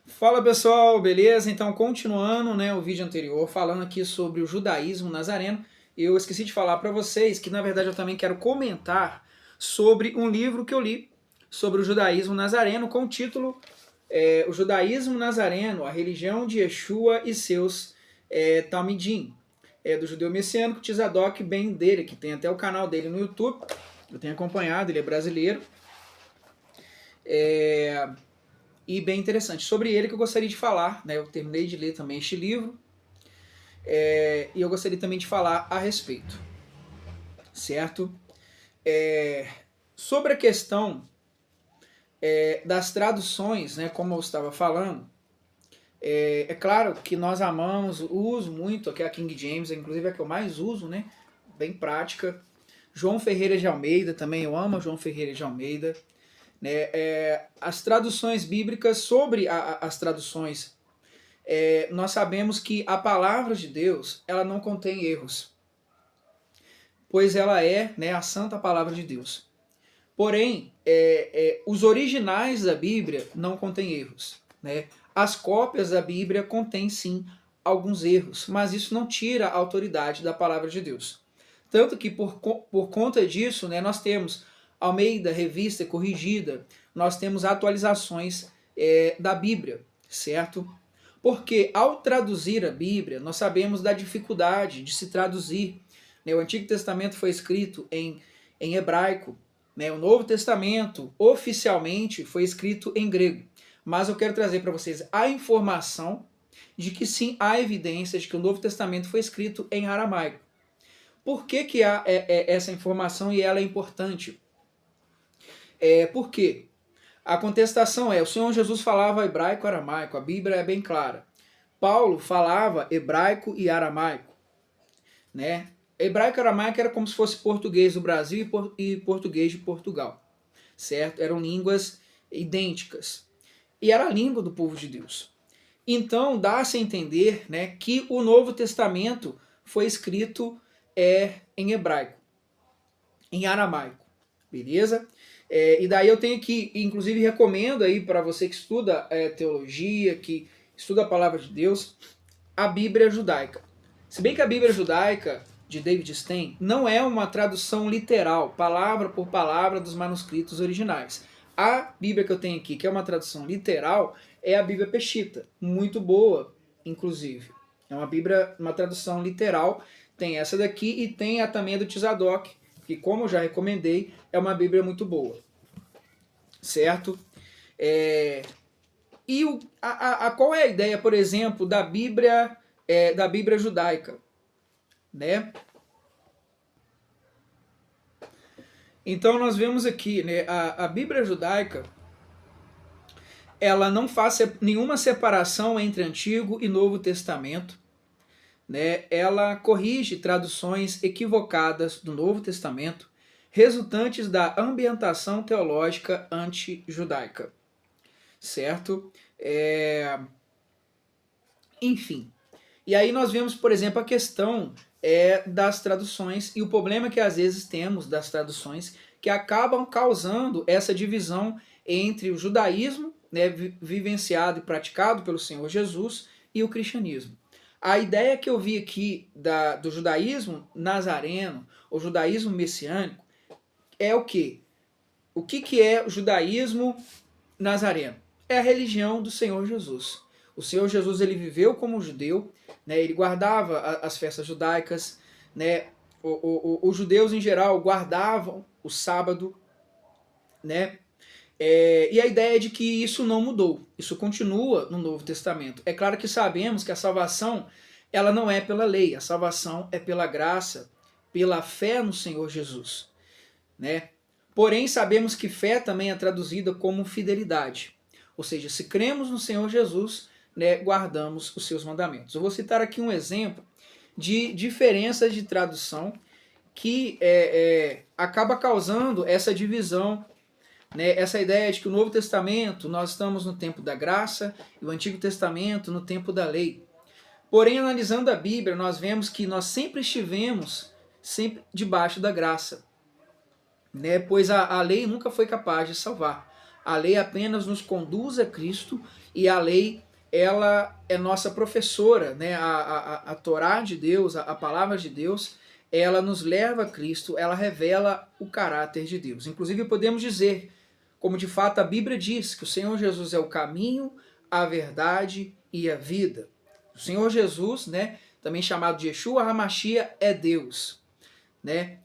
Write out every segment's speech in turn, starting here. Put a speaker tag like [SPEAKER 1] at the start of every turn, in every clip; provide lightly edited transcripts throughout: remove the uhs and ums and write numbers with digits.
[SPEAKER 1] Fala pessoal, beleza? Então, continuando, o vídeo anterior, falando aqui sobre o judaísmo nazareno, eu esqueci de falar para vocês que na verdade eu também quero comentar sobre um livro que eu li sobre o judaísmo nazareno com o título O Judaísmo Nazareno, a religião de Yeshua e seus Talmidim. É do judeu messiânico Tzadok Ben Dele, que tem até o canal dele no YouTube, eu tenho acompanhado, ele é brasileiro. E bem interessante. Sobre ele que eu gostaria de falar, né? Eu terminei de ler também este livro e eu gostaria também de falar a respeito, certo? Sobre a questão das traduções, né? Como eu estava falando, é claro que nós amamos, uso muito aqui a King James, inclusive é a que eu mais uso, né? Bem prática. João Ferreira de Almeida também, eu amo João Ferreira de Almeida. As traduções bíblicas, sobre as traduções, nós sabemos que a palavra de Deus ela não contém erros, pois ela é, né, a santa palavra de Deus. Porém, os originais da Bíblia não contêm erros, né? As cópias da Bíblia contêm sim alguns erros, mas isso não tira a autoridade da palavra de Deus. Tanto que por conta disso, né, nós temos Almeida, revista corrigida, nós temos atualizações da Bíblia, certo? Porque ao traduzir a Bíblia, nós sabemos da dificuldade de se traduzir. Né? O Antigo Testamento foi escrito em hebraico, né? O Novo Testamento oficialmente foi escrito em grego. Mas eu quero trazer para vocês a informação de que sim, há evidências de que o Novo Testamento foi escrito em aramaico. Por que há essa informação e ela é importante? Porque a contestação o Senhor Jesus falava hebraico e aramaico, a Bíblia é bem clara. Paulo falava hebraico e aramaico, né? Hebraico e aramaico era como se fosse português do Brasil e português de Portugal, certo? Eram línguas idênticas. E era a língua do povo de Deus. Então, dá-se a entender, né, que o Novo Testamento foi escrito em hebraico, em aramaico, beleza? E daí eu tenho que, inclusive recomendo aí para você que estuda teologia, que estuda a palavra de Deus, a Bíblia judaica. Se bem que a Bíblia judaica de David Stein não é uma tradução literal, palavra por palavra dos manuscritos originais. A Bíblia que eu tenho aqui, que é uma tradução literal, é a Bíblia Peshitta, muito boa, inclusive. É uma Bíblia, uma tradução literal. Tem essa daqui e tem a também do Tzadok, que como eu já recomendei, é uma Bíblia muito boa, certo? Qual é a ideia, por exemplo, da Bíblia judaica, né? Então nós vemos aqui, né, a Bíblia judaica, ela não faz nenhuma separação entre Antigo e Novo Testamento, né? Ela corrige traduções equivocadas do Novo Testamento, resultantes da ambientação teológica anti-judaica, certo? Enfim. E aí nós vemos, por exemplo, a questão das traduções e o problema que às vezes temos das traduções que acabam causando essa divisão entre o judaísmo, né, vivenciado e praticado pelo Senhor Jesus, e o cristianismo. A ideia que eu vi aqui do judaísmo nazareno, ou judaísmo messiânico, é o quê? O que é o judaísmo nazareno? É a religião do Senhor Jesus. O Senhor Jesus ele viveu como judeu, né? Ele guardava as festas judaicas, né? Os judeus em geral guardavam o sábado, né? E a ideia é de que isso não mudou, isso continua no Novo Testamento. É claro que sabemos que a salvação ela não é pela lei, a salvação é pela graça, pela fé no Senhor Jesus, né? Porém sabemos que fé também é traduzida como fidelidade, ou seja, se cremos no Senhor Jesus, né, guardamos os seus mandamentos. Eu vou citar aqui um exemplo de diferenças de tradução que acaba causando essa divisão, né, essa ideia de que o Novo Testamento nós estamos no tempo da graça e o Antigo Testamento no tempo da lei. Porém, analisando a Bíblia, nós vemos que nós sempre estivemos debaixo da graça, né, pois a lei nunca foi capaz de salvar. A lei apenas nos conduz a Cristo e a lei, ela é nossa professora, né? A Torá de Deus, a palavra de Deus, ela nos leva a Cristo, ela revela o caráter de Deus. Inclusive podemos dizer, como de fato a Bíblia diz, que o Senhor Jesus é o caminho, a verdade e a vida. O Senhor Jesus, né, também chamado de Yeshua HaMashiach, é Deus, né?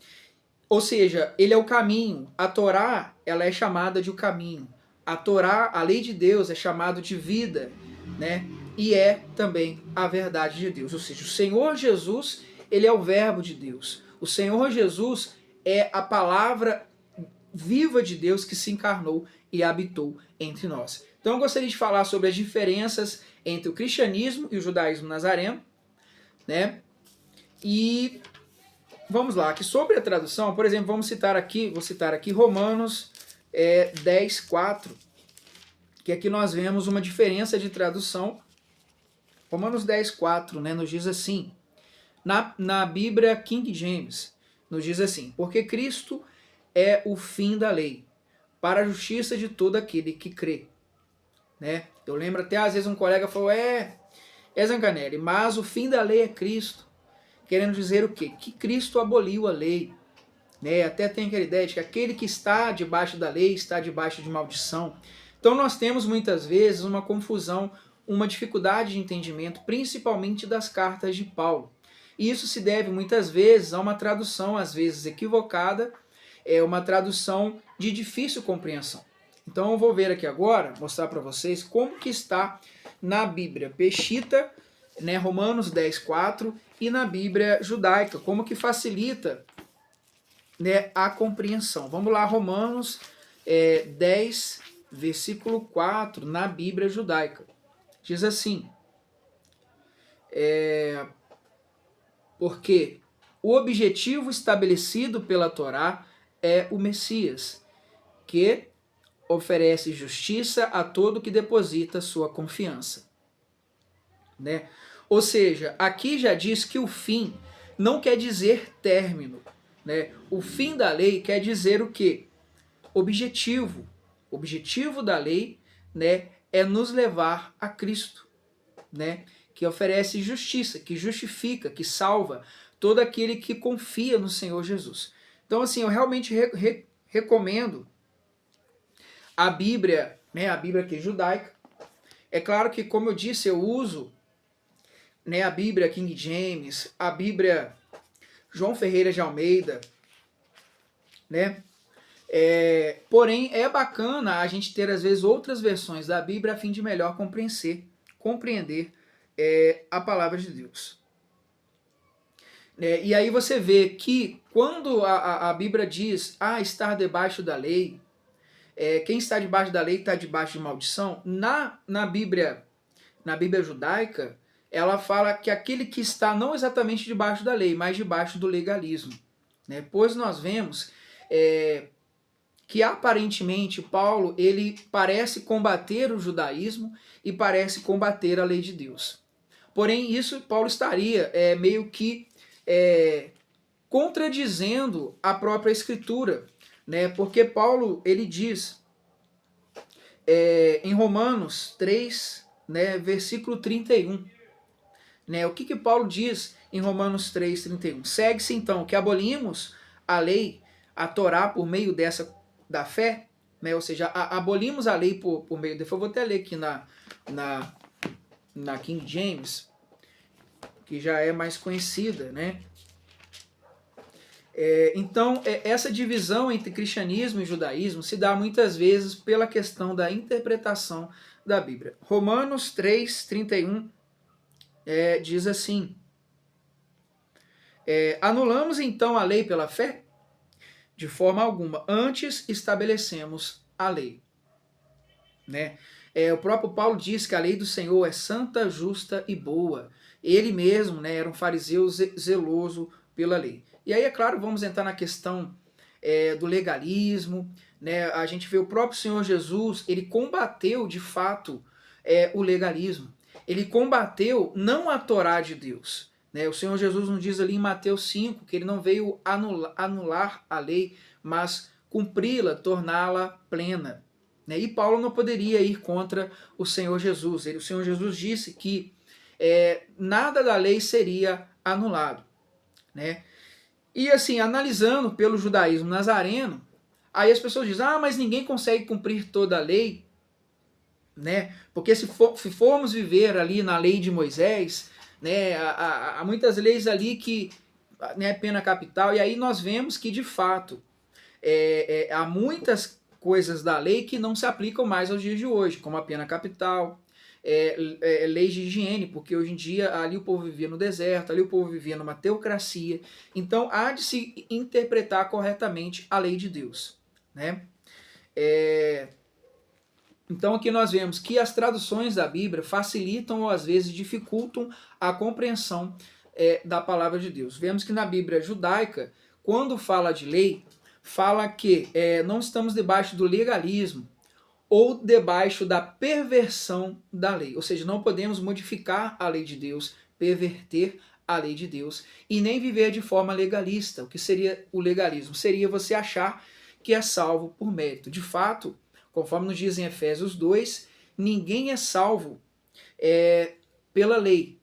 [SPEAKER 1] Ou seja, ele é o caminho. A Torá, ela é chamada de o caminho. A Torá, a lei de Deus, é chamada de vida, né? E é também a verdade de Deus. Ou seja, o Senhor Jesus, ele é o verbo de Deus. O Senhor Jesus é a palavra viva de Deus que se encarnou e habitou entre nós. Então eu gostaria de falar sobre as diferenças entre o cristianismo e o judaísmo nazareno, né? E vamos lá, que sobre a tradução, por exemplo, vou citar aqui Romanos 10, 4, que aqui nós vemos uma diferença de tradução. Romanos 10, 4, né, nos diz assim, na Bíblia King James, nos diz assim, porque Cristo é o fim da lei, para a justiça de todo aquele que crê. Né? Eu lembro até às vezes um colega falou, Zancanelli, mas o fim da lei é Cristo. Querendo dizer o quê? Que Cristo aboliu a lei. Né? Até tem aquela ideia de que aquele que está debaixo da lei está debaixo de maldição. Então nós temos muitas vezes uma confusão, uma dificuldade de entendimento, principalmente das cartas de Paulo. E isso se deve muitas vezes a uma tradução, às vezes equivocada, uma tradução de difícil compreensão. Então eu vou ver aqui agora, mostrar para vocês como que está na Bíblia Peshitta, né, Romanos 10, 4, e na Bíblia judaica, como que facilita, né, a compreensão. Vamos lá, Romanos 10, versículo 4, na Bíblia judaica. Diz assim, porque o objetivo estabelecido pela Torá é o Messias, que oferece justiça a todo que deposita sua confiança. Né? Ou seja, aqui já diz que o fim não quer dizer término. Né? O fim da lei quer dizer o quê? Objetivo. O objetivo da lei, né, é nos levar a Cristo, né, que oferece justiça, que justifica, que salva todo aquele que confia no Senhor Jesus. Então, assim, eu realmente recomendo a Bíblia, né, a Bíblia aqui judaica. É claro que, como eu disse, eu uso, né, a Bíblia King James, a Bíblia João Ferreira de Almeida, né? Porém, é bacana a gente ter, às vezes, outras versões da Bíblia a fim de melhor compreender a palavra de Deus. E aí você vê que quando a Bíblia diz, estar debaixo da lei, quem está debaixo da lei está debaixo de maldição, na Bíblia judaica, ela fala que aquele que está não exatamente debaixo da lei, mas debaixo do legalismo. Né? Pois nós vemos que aparentemente Paulo ele parece combater o judaísmo e parece combater a lei de Deus. Porém, isso Paulo estaria meio que contradizendo a própria Escritura, né? Porque Paulo ele diz em Romanos 3, né, versículo 31, né, o que Paulo diz em Romanos 3, 31? Segue-se então que abolimos a lei, a Torá, por meio da fé, né? Ou seja, abolimos a lei por meio da fé. Eu vou até ler aqui na King James, que já é mais conhecida, né? Então, essa divisão entre cristianismo e judaísmo se dá muitas vezes pela questão da interpretação da Bíblia. Romanos 3, 31 diz assim, anulamos então a lei pela fé? De forma alguma, antes estabelecemos a lei. Né? O próprio Paulo diz que a lei do Senhor é santa, justa e boa. Ele mesmo, né, era um fariseu zeloso pela lei. E aí, é claro, vamos entrar na questão do legalismo. Né? A gente vê o próprio Senhor Jesus, ele combateu de fato o legalismo. Ele combateu não a Torá de Deus. Né? O Senhor Jesus nos diz ali em Mateus 5 que ele não veio anular a lei, mas cumpri-la, torná-la plena. né? E Paulo não poderia ir contra o Senhor Jesus. O Senhor Jesus disse que nada da lei seria anulado, né? E assim, analisando pelo judaísmo nazareno, aí as pessoas dizem, mas ninguém consegue cumprir toda a lei, né? Porque se formos viver ali na lei de Moisés, né, há muitas leis ali que, né, pena capital, e aí nós vemos que de fato há muitas coisas da lei que não se aplicam mais aos dias de hoje, como a pena capital, leis de higiene, porque hoje em dia ali o povo vivia no deserto, ali o povo vivia numa teocracia, então há de se interpretar corretamente a lei de Deus, né? Então aqui nós vemos que as traduções da Bíblia facilitam ou às vezes dificultam a compreensão da palavra de Deus. Vemos que na Bíblia judaica, quando fala de lei, fala que não estamos debaixo do legalismo ou debaixo da perversão da lei. Ou seja, não podemos modificar a lei de Deus, perverter a lei de Deus e nem viver de forma legalista. O que seria o legalismo? Seria você achar que é salvo por mérito. De fato, conforme nos diz em Efésios 2, ninguém é salvo pela lei.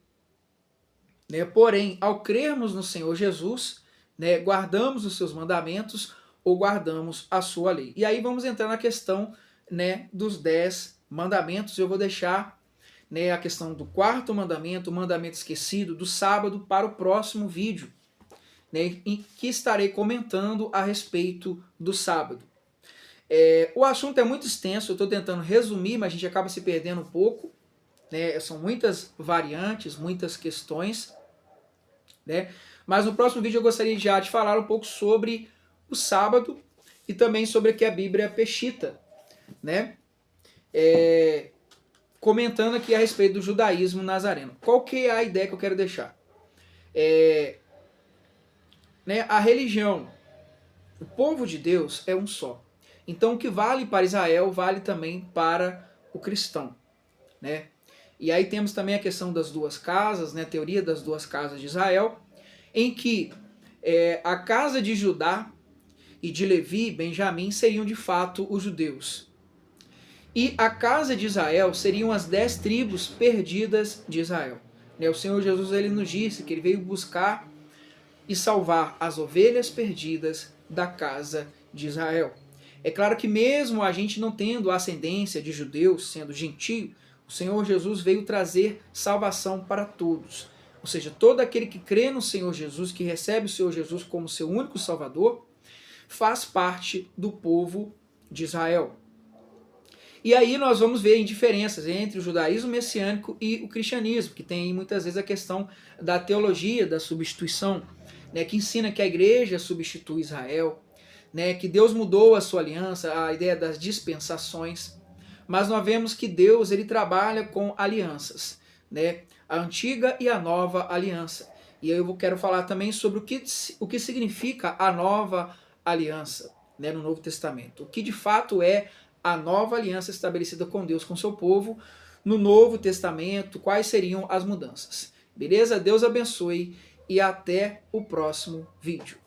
[SPEAKER 1] Né? Porém, ao crermos no Senhor Jesus, né, guardamos os seus mandamentos ou guardamos a sua lei. E aí vamos entrar na questão, né, dos 10 mandamentos. Eu vou deixar, né, a questão do quarto mandamento, o mandamento esquecido, do sábado, para o próximo vídeo, né, em que estarei comentando a respeito do sábado. O assunto é muito extenso, eu estou tentando resumir, mas a gente acaba se perdendo um pouco, né? São muitas variantes, muitas questões, né? Mas no próximo vídeo eu gostaria já de falar um pouco sobre o sábado e também sobre que a Bíblia é peshita, né? Comentando aqui a respeito do judaísmo nazareno. Qual que é a ideia que eu quero deixar? Né, a religião, o povo de Deus é um só. Então o que vale para Israel vale também para o cristão, né? E aí temos também a questão das duas casas, né? A teoria das duas casas de Israel, em que a casa de Judá e de Levi, Benjamim, seriam de fato os judeus. E a casa de Israel seriam as 10 tribos perdidas de Israel. O Senhor Jesus ele nos disse que ele veio buscar e salvar as ovelhas perdidas da casa de Israel. É claro que mesmo a gente não tendo a ascendência de judeus, sendo gentio, o Senhor Jesus veio trazer salvação para todos. Ou seja, todo aquele que crê no Senhor Jesus, que recebe o Senhor Jesus como seu único Salvador, faz parte do povo de Israel. E aí nós vamos ver diferenças entre o judaísmo messiânico e o cristianismo, que tem muitas vezes a questão da teologia da substituição, né, que ensina que a igreja substitui Israel, né, que Deus mudou a sua aliança, a ideia das dispensações, mas nós vemos que Deus ele trabalha com alianças, né, a antiga e a nova aliança. E aí eu quero falar também sobre o que significa a nova aliança, né, no Novo Testamento. O que de fato é a nova aliança estabelecida com Deus, com seu povo, no Novo Testamento, quais seriam as mudanças. Beleza? Deus abençoe e até o próximo vídeo.